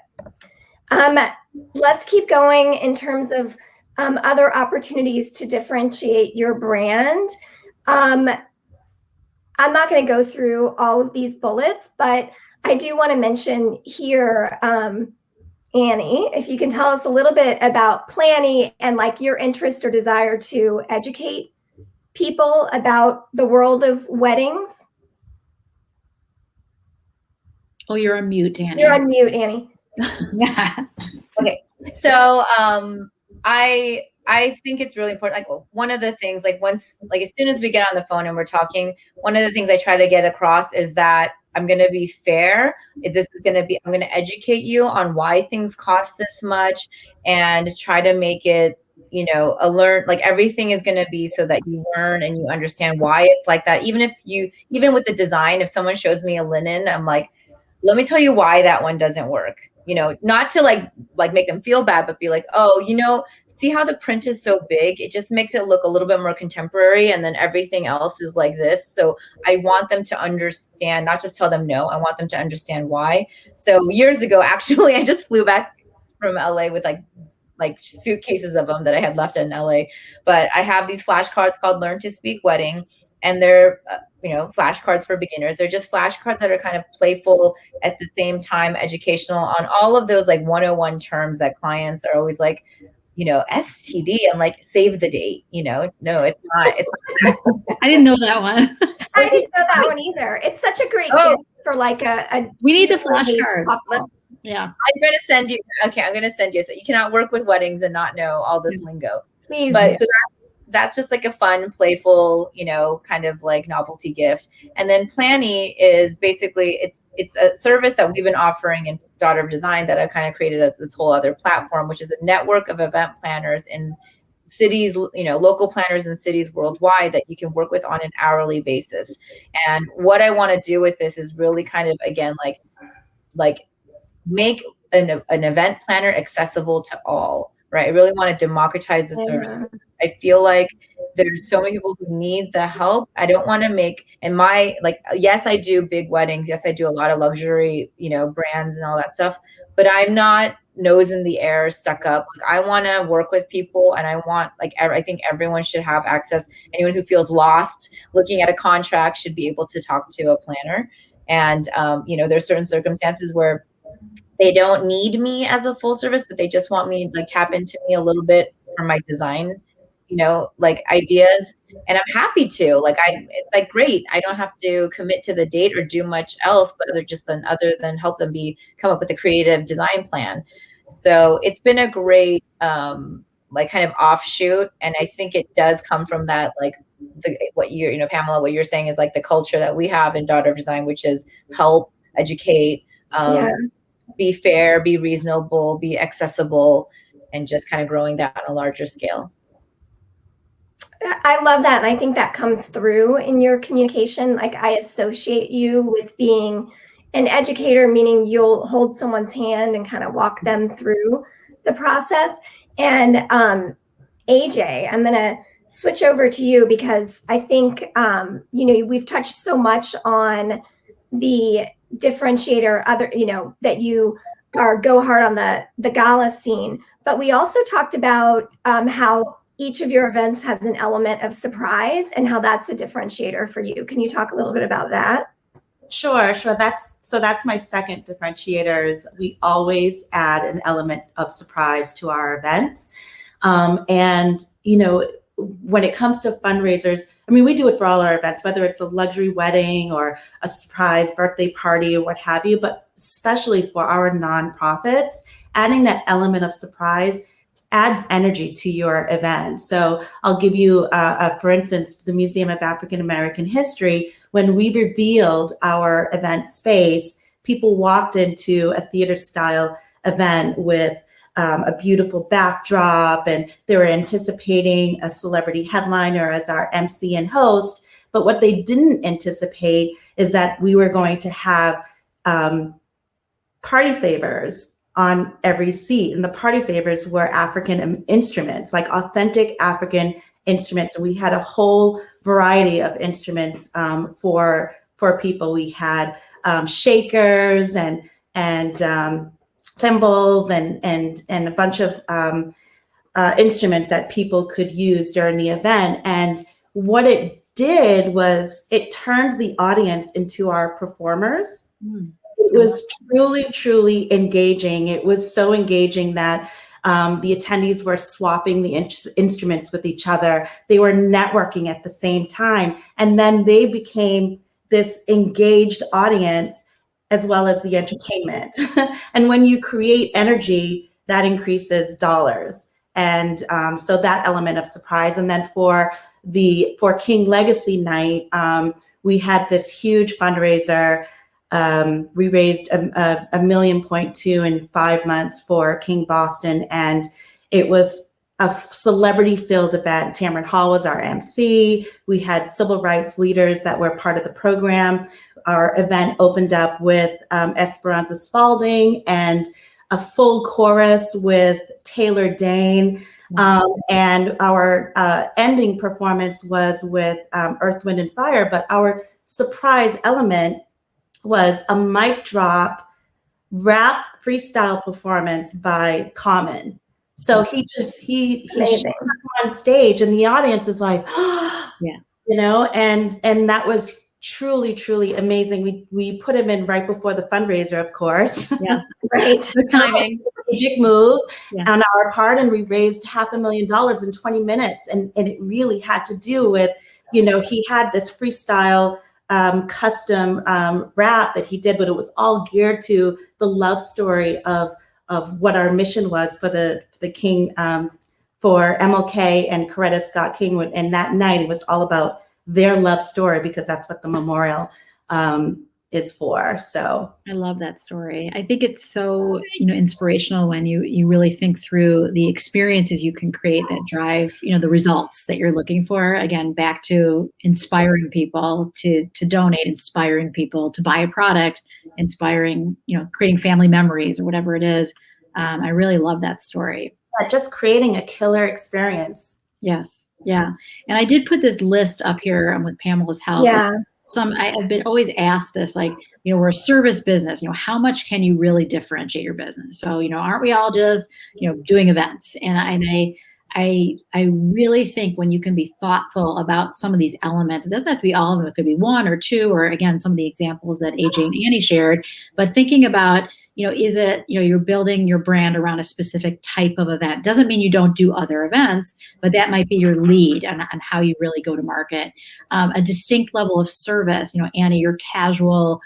Let's keep going in terms of other opportunities to differentiate your brand. I'm not going to go through all of these bullets, but I do want to mention here, Annie, if you can tell us a little bit about planning and like your interest or desire to educate people about the world of weddings. Oh, you're on mute, Annie. You're on mute, Annie. Yeah. Okay. So I think it's really important. Like one of the things, like as soon as we get on the phone and we're talking, one of the things I try to get across is that I'm going to be fair. I'm going to educate you on why things cost this much and try to make it, like everything is going to be so that you learn and you understand why it's like that. Even with the design, if someone shows me a linen, I'm like, let me tell you why that one doesn't work. Not to like make them feel bad, but be like, oh, see how the print is so big? It just makes it look a little bit more contemporary, and then everything else is like this. So I want them to understand, not just tell them no. I want them to understand why. So years ago, actually, I just flew back from LA with like suitcases of them that I had left in LA. But I have these flashcards called Learn to Speak Wedding, and they're flashcards for beginners. They're just flashcards that are kind of playful, at the same time educational, on all of those like 101 terms that clients are always like, STD. I'm like, save the date. No, it's not. It's not. I didn't know that one. I didn't know that one either. It's such a great gift for like a we need the middle-aged flashcards. couple. Yeah. I'm going to send you. Okay, I'm going to send you. So you cannot work with weddings and not know all this lingo. Please But do. so that's just like a fun, playful, kind of like novelty gift. And then Planny is basically, it's a service that we've been offering in Daughter of Design that I've kind of created this whole other platform, which is a network of event planners in cities, local planners in cities worldwide that you can work with on an hourly basis. And what I want to do with this is really kind of, again, like make an event planner accessible to all, right? I really want to democratize the service. I feel like there's so many people who need the help. I don't want to make, yes, I do big weddings. Yes, I do a lot of luxury, brands and all that stuff, but I'm not nose in the air, stuck up. Like, I want to work with people, and I want, I think everyone should have access. Anyone who feels lost looking at a contract should be able to talk to a planner. And, there's certain circumstances where they don't need me as a full service, but they just want me tap into me a little bit for my design, ideas. And I'm happy to, it's great. I don't have to commit to the date or do much else, but other than help them come up with a creative design plan. So it's been a great, kind of offshoot. And I think it does come from that, Pamela, what you're saying is the culture that we have in Daughter of Design, which is help, educate, be fair, be reasonable, be accessible, and just kind of growing that on a larger scale. I love that. And I think that comes through in your communication. I associate you with being an educator, meaning you'll hold someone's hand and kind of walk them through the process. And AJ, I'm going to switch over to you because I think, we've touched so much on the differentiator, that you go hard on the gala scene, but we also talked about how each of your events has an element of surprise and how that's a differentiator for you. Can you talk a little bit about that? Sure. That's my second differentiator. Is we always add an element of surprise to our events. And, when it comes to fundraisers, we do it for all our events, whether it's a luxury wedding or a surprise birthday party or what have you, but especially for our nonprofits, adding that element of surprise adds energy to your event. So I'll give you, for instance, the Museum of African American History. When we revealed our event space, people walked into a theater style event with a beautiful backdrop, and they were anticipating a celebrity headliner as our MC and host. But what they didn't anticipate is that we were going to have party favors on every seat. And the party favors were African instruments, authentic African instruments. And we had a whole variety of instruments for people. We had shakers and cymbals and a bunch of instruments that people could use during the event. And what it did was it turned the audience into our performers. It was truly, truly engaging. It was so engaging that the attendees were swapping the instruments with each other. They were networking at the same time. And then they became this engaged audience as well as the entertainment. And when you create energy, that increases dollars. And so that element of surprise. And then for King Legacy Night, we had this huge fundraiser. We raised $1.2 million in 5 months for King Boston, and it was a celebrity-filled event. Tamron Hall was our MC. We had civil rights leaders that were part of the program. Our event opened up with Esperanza Spalding and a full chorus with Taylor Dane. And our ending performance was with Earth, Wind, and Fire. But our surprise element was a mic drop rap freestyle performance by Common. So he on stage, and the audience is like, yeah, and that was truly, truly amazing. We put him in right before the fundraiser, of course. Yeah, Right. good timing. Strategic move Yeah. on our part, and we raised $500,000 in 20 minutes. And it really had to do with, he had this freestyle custom rap that he did, but it was all geared to the love story of what our mission was for the King, for MLK and Coretta Scott King. And that night it was all about their love story, because that's what the memorial is for. So I love that story. I think it's so, inspirational when you really think through the experiences you can create that drive, the results that you're looking for. Again, back to inspiring people to donate, inspiring people to buy a product, inspiring, creating family memories or whatever it is. I really love that story. just creating a killer experience. Yes. Yeah. And I did put this list up here with Pamela's help. Yeah. I've been always asked this, like, we're a service business, how much can you really differentiate your business? So, aren't we all just, doing events? And I really think when you can be thoughtful about some of these elements, it doesn't have to be all of them. It could be one or two, or again, some of the examples that AJ and Annie shared, but thinking about, is it, you're building your brand around a specific type of event. Doesn't mean you don't do other events, but that might be your lead on how you really go to market. A distinct level of service, Annie, your casual,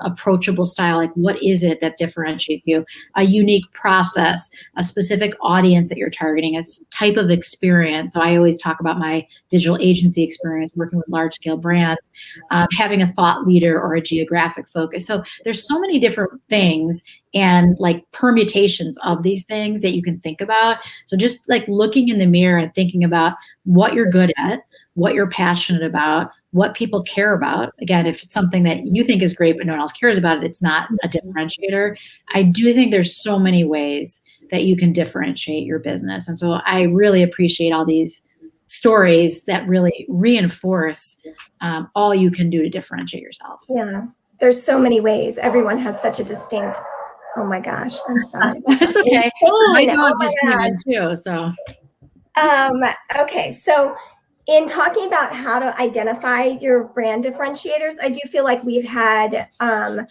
approachable style, like what is it that differentiates you? A unique process, a specific audience that you're targeting, a type of experience. So I always talk about my digital agency experience working with large scale brands, having a thought leader or a geographic focus. So there's so many different things and like permutations of these things that you can think about. So just like looking in the mirror and thinking about what you're good at, what you're passionate about, what people care about. Again, if it's something that you think is great but no one else cares about it, it's not a differentiator. I do think there's so many ways that you can differentiate your business. And so I really appreciate all these stories that really reinforce all you can do to differentiate yourself. Yeah, there's so many ways. Everyone has such a distinct, oh my gosh, I'm sorry. It's okay. My dog just came God. in too, so. Okay, so in talking about how to identify your brand differentiators, I do feel like we've had a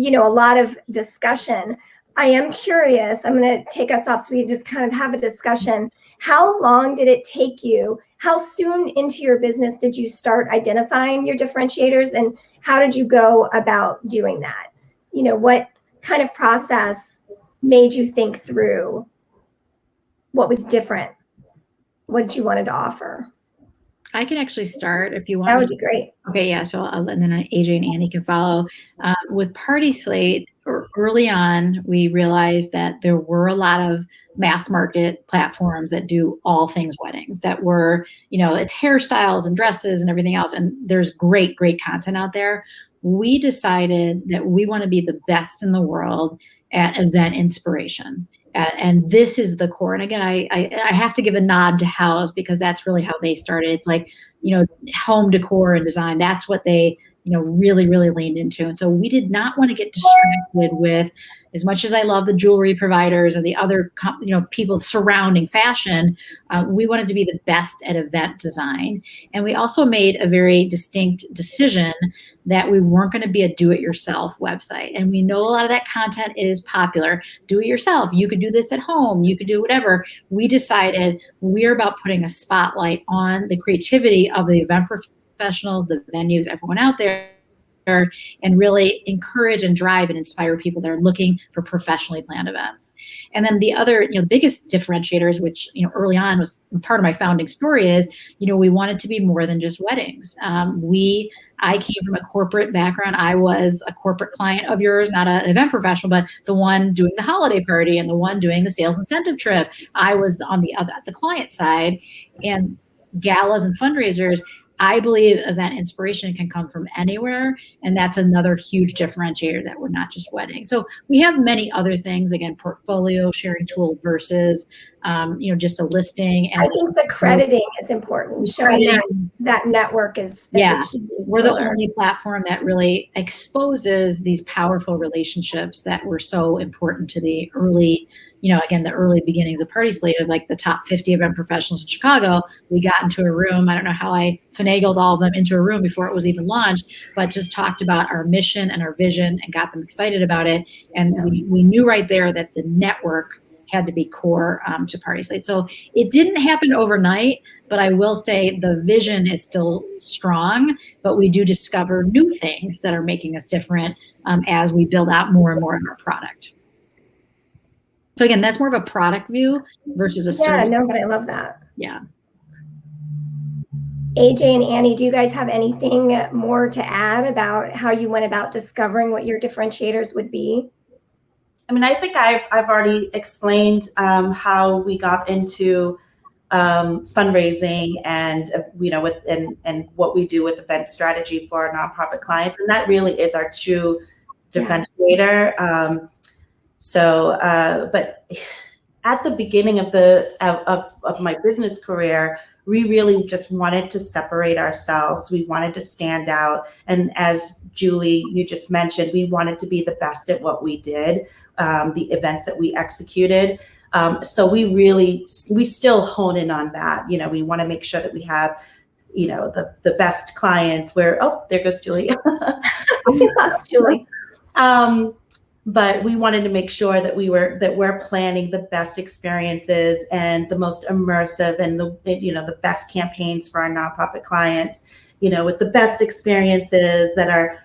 lot of discussion. I am curious. I'm going to take us off so we can just kind of have a discussion. How long did it take you? How soon into your business did you start identifying your differentiators, and how did you go about doing that? What kind of process made you think through what was different? What you wanted to offer? I can actually start if you want. That would be great. Okay, yeah. So and then AJ and Annie can follow. With PartySlate, early on, we realized that there were a lot of mass market platforms that do all things weddings. That were, it's hairstyles and dresses and everything else. And there's great, great content out there. We decided that we want to be the best in the world at event inspiration. And this is the core. And again, I have to give a nod to House, because that's really how they started. It's like, home decor and design. That's what they, really, really leaned into. And so we did not want to get distracted with, as much as I love the jewelry providers and the other, people surrounding fashion, we wanted to be the best at event design. And we also made a very distinct decision that we weren't going to be a do-it-yourself website. And we know a lot of that content is popular. Do it yourself. You could do this at home. You could do whatever. We decided we're about putting a spotlight on the creativity of the event professionals, the venues, everyone out there, and really encourage and drive and inspire people that are looking for professionally planned events. And then the other, biggest differentiators, which, early on was part of my founding story, is, we wanted to be more than just weddings. I came from a corporate background. I was a corporate client of yours, not an event professional, but the one doing the holiday party and the one doing the sales incentive trip. I was on the client side, and galas and fundraisers. I believe event inspiration can come from anywhere, and that's another huge differentiator, that we're not just weddings. So we have many other things, again, portfolio sharing tool versus just a listing. And I think the crediting is important. Showing that network is a key we're the pillar. only platform that really exposes these powerful relationships that were so important to the early, again, the early beginnings of PartySlate, of like the top 50 event professionals in Chicago. We got into a room. I don't know how I finagled all of them into a room before it was even launched, but just talked about our mission and our vision and got them excited about it. And we knew right there that the network had to be core to PartySlate. So it didn't happen overnight, but I will say the vision is still strong, but we do discover new things that are making us different as we build out more and more of our product. So again, that's more of a product view versus a service. Yeah, no, but I love that. Yeah. AJ and Annie, do you guys have anything more to add about how you went about discovering what your differentiators would be? I mean, I think I've already explained how we got into fundraising and and what we do with event strategy for our nonprofit clients, and that really is our true differentiator. But at the beginning of my business career, we really just wanted to separate ourselves. We wanted to stand out, and as Julie, you just mentioned, we wanted to be the best at what we did. The events that we executed. So we still hone in on that. We want to make sure that we have, the best clients there goes Julie. We lost Julie. But we wanted to make sure that we're planning the best experiences and the most immersive and the best campaigns for our nonprofit clients, with the best experiences that are,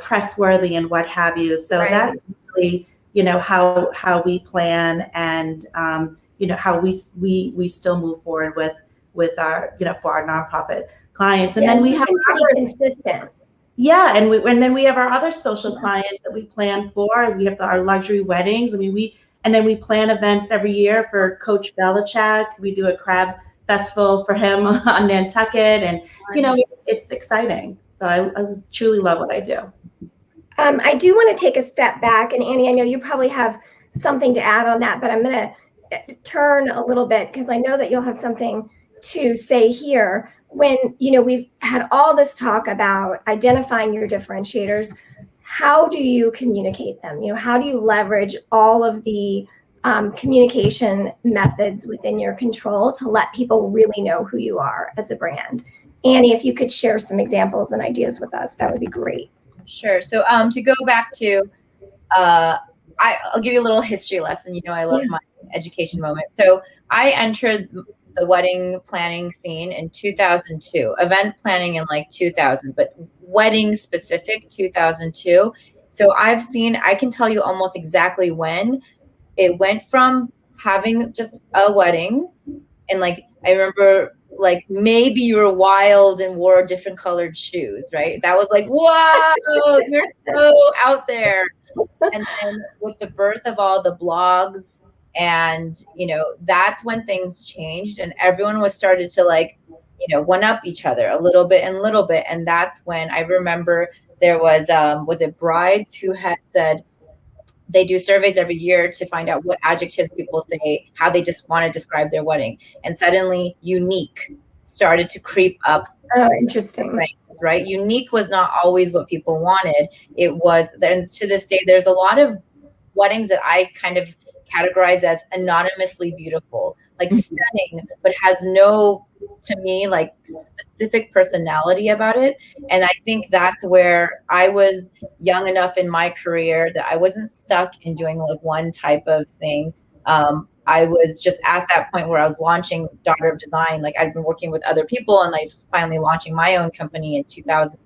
press worthy and what have you. So that's really, how we plan and, how we still move forward with our, for our nonprofit clients. And then we have pretty consistent. Yeah. And then we have our other social clients that we plan for. We have our luxury weddings. I mean, then we plan events every year for Coach Belichick. We do a crab festival for him on Nantucket. And, it's exciting. So I truly love what I do. I do want to take a step back, and Annie, I know you probably have something to add on that, but I'm going to turn a little bit because I know that you'll have something to say here. When, we've had all this talk about identifying your differentiators, how do you communicate them? How do you leverage all of the communication methods within your control to let people really know who you are as a brand? Annie, if you could share some examples and ideas with us, that would be great. Sure. So to go back to, I'll give you a little history lesson. I love my education moment. So I entered the wedding planning scene in 2002, event planning in 2000, but wedding specific 2002. So I can tell you almost exactly when it went from having just a wedding. And I remember maybe you were wild and wore different colored shoes, right? That was whoa, you're so out there. And then with the birth of all the blogs and, that's when things changed and everyone was started to one up each other a little bit. And that's when I remember there was it brides who had said, they do surveys every year to find out what adjectives people say, how they just want to describe their wedding. And suddenly unique started to creep up. Oh, interesting. Right. Unique was not always what people wanted. It was, and to this day, there's a lot of weddings that I kind of categorize as anonymously beautiful, stunning, but has no, to me, specific personality about it. And I think that's where I was young enough in my career that I wasn't stuck in doing one type of thing. I was just at that point where I was launching Daughter of Design. I'd been working with other people and finally launching my own company in 2000,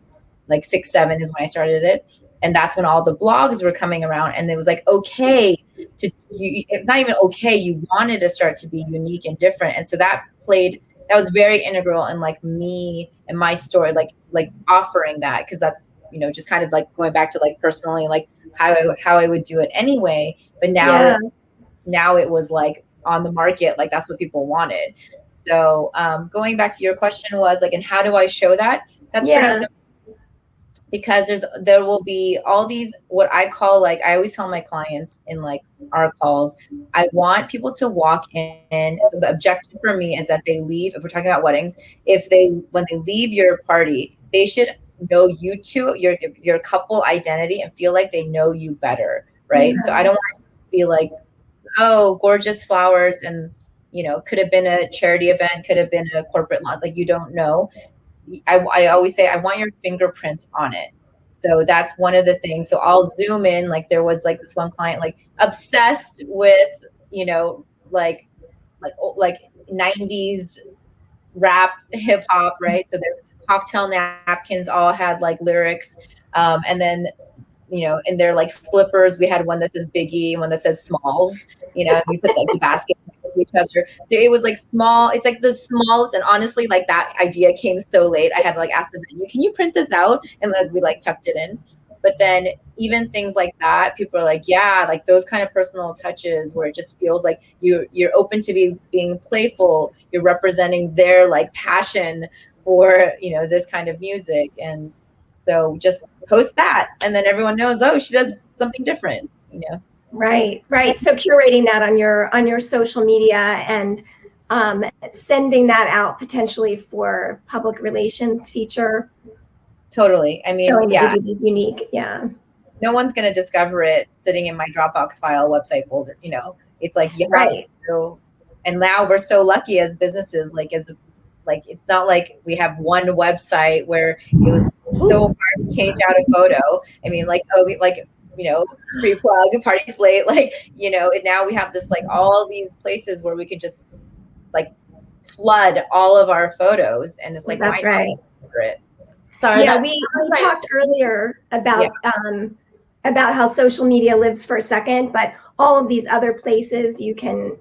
6, 7 is when I started it. And that's when all the blogs were coming around and it was okay to, it's not even okay. You wanted to start to be unique and different. And so that was very integral in me and my story, offering that. Cause that's, just kind of going back to personally, how I would do it anyway. But now it was on the market, that's what people wanted. So going back to your question was and how do I show that? That's because there will be all these, what I call, like, I always tell my clients in like our calls, I want people to walk in. The objective for me is that they leave, if we're talking about weddings, when they leave your party, they should know you two, your couple identity, and feel like they know you better, right? So I don't want to be like, oh, gorgeous flowers, and could have been a charity event, could have been a corporate lot, like, you don't know. I always say I want your fingerprints on it. So that's one of the things. So I'll zoom in. Like, there was like this one client, like, obsessed with, like 90s rap, hip hop, right? So their cocktail napkins all had like lyrics. And then, in their like slippers, we had one that says Biggie and one that says Smalls, and we put like the basket next to each other. So it was like small. It's like the smallest. And honestly, like, that idea came so late. I had to like ask the venue, can you print this out? And like, we like tucked it in. But then even things like that, people are like, yeah, like those kind of personal touches where it just feels like you're open to being playful. You're representing their like passion for, this kind of music. And so just post that, and then everyone knows, oh, she does something different, Right. So curating that on your social media and sending that out potentially for public relations feature. Totally. I mean, showing yeah, that you do these unique. Yeah. No one's going to discover it sitting in my Dropbox file website folder. It's like you have to. And now we're so lucky as businesses, it's not like we have one website where it was so hard to change out a photo. I mean, pre-plug, PartySlate, and now we have this, like, all these places where we could just like flood all of our photos, and it's like, that's why right. not for it? Sorry, yeah, we talked earlier about how social media lives for a second, but all of these other places you can,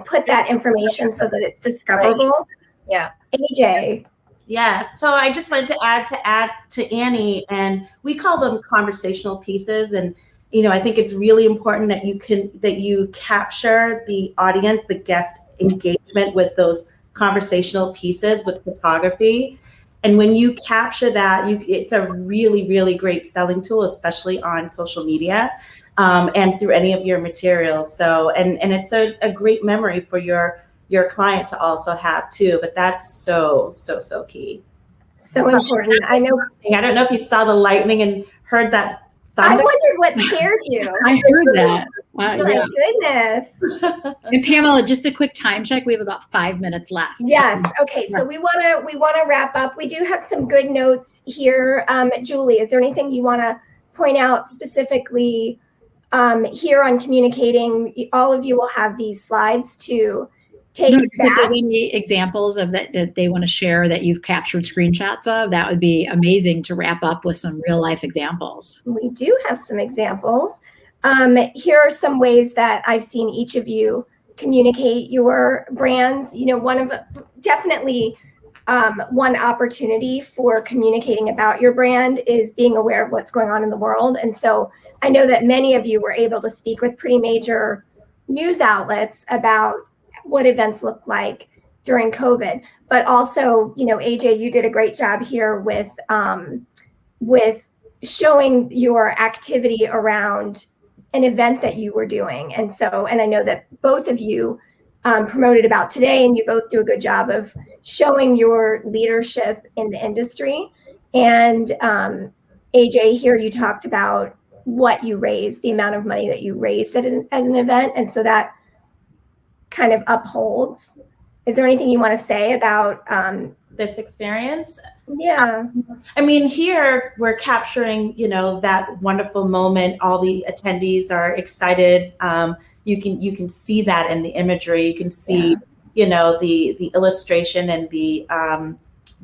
put that information so that it's discoverable. Right. Yeah. AJ. Yeah, so I just wanted to add to Annie, and we call them conversational pieces. And I think it's really important that you capture the audience, the guest engagement with those conversational pieces with photography. And when you capture that, it's a really, really great selling tool, especially on social media and through any of your materials. So, and it's a great memory for your client to also have too. But that's so key. So important. I don't know if you saw the lightning and heard that thunder. I wondered what scared you. I heard that. Wow, my goodness. And Pamela, just a quick time check. We have about 5 minutes left. Yes. Okay. So we want to wrap up. We do have some good notes here. Julie, is there anything you want to point out specifically here on communicating? All of you will have these slides to take back. If there's any examples of that they want to share that you've captured screenshots of, that would be amazing to wrap up with some real life examples. We do have some examples. Here are some ways that I've seen each of you communicate your brands. Definitely one opportunity for communicating about your brand is being aware of what's going on in the world. And so I know that many of you were able to speak with pretty major news outlets about what events look like during COVID, but also, AJ, you did a great job here with showing your activity around an event that you were doing. And I know that both of you promoted About Today, and you both do a good job of showing your leadership in the industry. And AJ, here you talked about what you raised, the amount of money that you raised as an event. And so that kind of upholds. Is there anything you want to say about this experience? Yeah. I mean, here we're capturing, that wonderful moment. All the attendees are excited. You can see that in the imagery. You can see, the illustration and the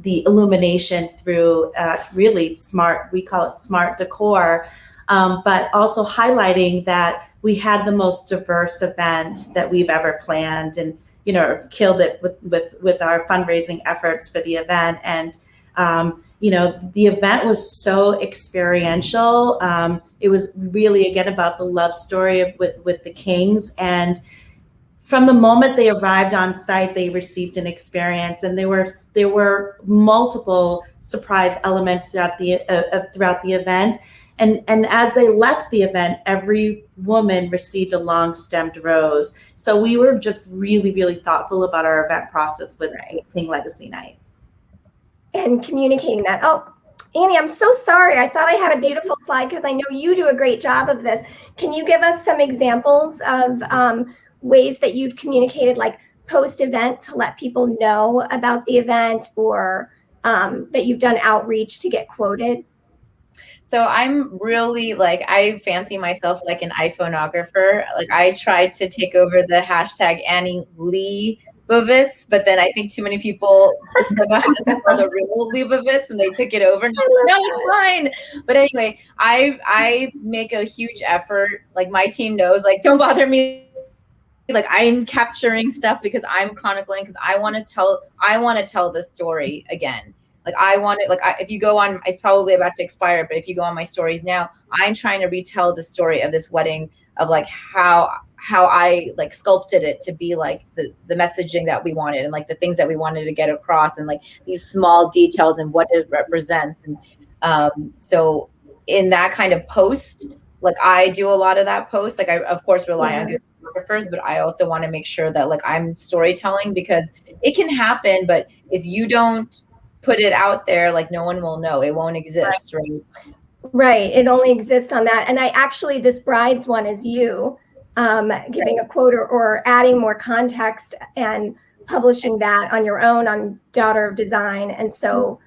illumination through really smart, we call it smart decor, but also highlighting that we had the most diverse event that we've ever planned, and killed it with our fundraising efforts for the event. And the event was so experiential. It was really, again, about the love story with the Kings, and from the moment they arrived on site, they received an experience, and there were multiple surprise elements throughout the event. And as they left the event, every woman received a long stemmed rose. So we were just really, really thoughtful about our event process with Pink Legacy Night. And communicating that. Oh, Annie, I'm so sorry. I thought I had a beautiful slide because I know you do a great job of this. Can you give us some examples of ways that you've communicated, like post-event, to let people know about the event, or that you've done outreach to get quoted? So I'm really I fancy myself like an iPhoneographer. Like I tried to take over the hashtag Annie Lee Leibovitz, but then I think too many people don't know how to spell the real Leibovitz, and they took it over. And no, it's fine. But anyway, I make a huge effort. Like my team knows, like, don't bother me. Like I'm capturing stuff because I'm chronicling, because I want to tell the story again. Like I want it, if you go on, it's probably about to expire, but if you go on my stories now, I'm trying to retell the story of this wedding, of like how I like sculpted it to be like the messaging that we wanted, and like the things that we wanted to get across, and like these small details and what it represents. And so in that kind of post, like I do a lot of that post. Like I of course rely on good photographers, but I also want to make sure that like I'm storytelling, because it can happen, but if you don't put it out there, like no one will know. It won't exist, right? Right. It only exists on that. And this bride's one is you giving a quote or adding more context and publishing that on your own on Daughter of Design. And so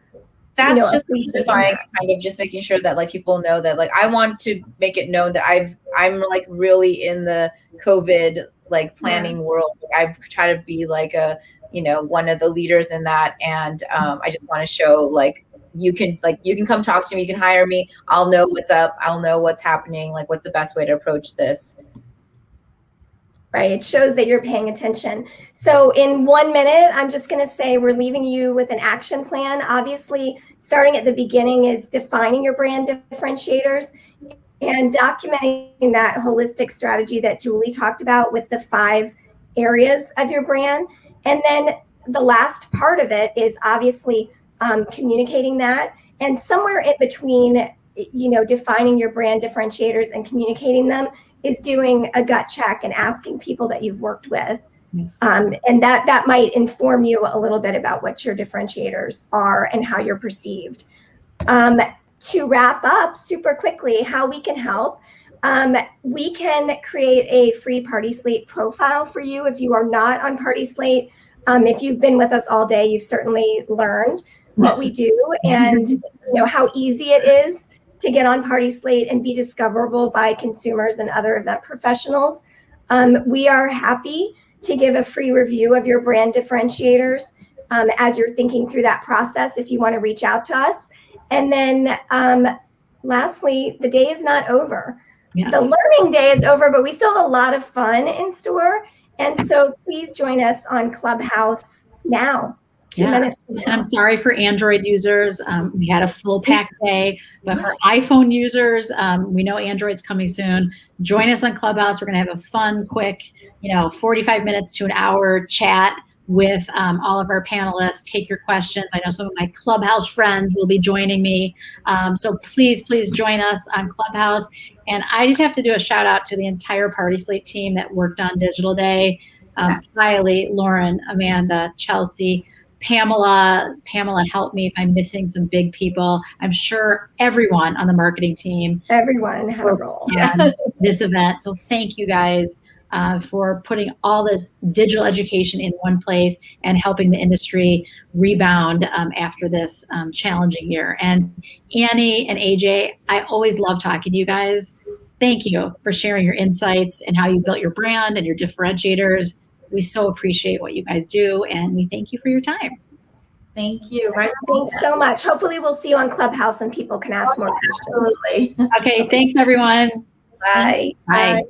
that's just simplifying, kind of just making sure that like people know that like I want to make it known that I'm like really in the COVID like planning world. Like, I've tried to be like a one of the leaders in that, and I just want to show like you can come talk to me, you can hire me, I'll know what's up, I'll know what's happening, like what's the best way to approach this. Right. It shows that you're paying attention. So in 1 minute, I'm just going to say we're leaving you with an action plan. Obviously, starting at the beginning is defining your brand differentiators and documenting that holistic strategy that Julie talked about with the 5 areas of your brand. And then the last part of it is obviously communicating that. And somewhere in between, defining your brand differentiators and communicating them is doing a gut check and asking people that you've worked with. Yes. And that might inform you a little bit about what your differentiators are and how you're perceived. To wrap up super quickly, how we can help. We can create a free PartySlate profile for you if you are not on PartySlate. If you've been with us all day, you've certainly learned what we do and how easy it is to get on PartySlate and be discoverable by consumers and other event professionals. We are happy to give a free review of your brand differentiators as you're thinking through that process if you want to reach out to us. And then lastly, the day is not over. Yes. The learning day is over, but we still have a lot of fun in store. And so please join us on Clubhouse now. 2 minutes from now. And I'm sorry for Android users. We had a full pack day, but for iPhone users, we know Android's coming soon. Join us on Clubhouse. We're going to have a fun, quick, 45 minutes to an hour chat with all of our panelists. Take your questions. I know some of my Clubhouse friends will be joining me. So please join us on Clubhouse. And I just have to do a shout out to the entire PartySlate team that worked on Digital Day. Kylie, Lauren, Amanda, Chelsea, Pamela helped me if I'm missing some big people. I'm sure everyone on the marketing team. Everyone had a role on this event. So thank you guys for putting all this digital education in one place and helping the industry rebound after this challenging year. And Annie and AJ, I always love talking to you guys. Thank you for sharing your insights and how you built your brand and your differentiators. We so appreciate what you guys do, and we thank you for your time. Thank you. Right. Thanks so much. Hopefully we'll see you on Clubhouse and people can ask more questions. Absolutely. Okay, thanks everyone. Bye. Bye.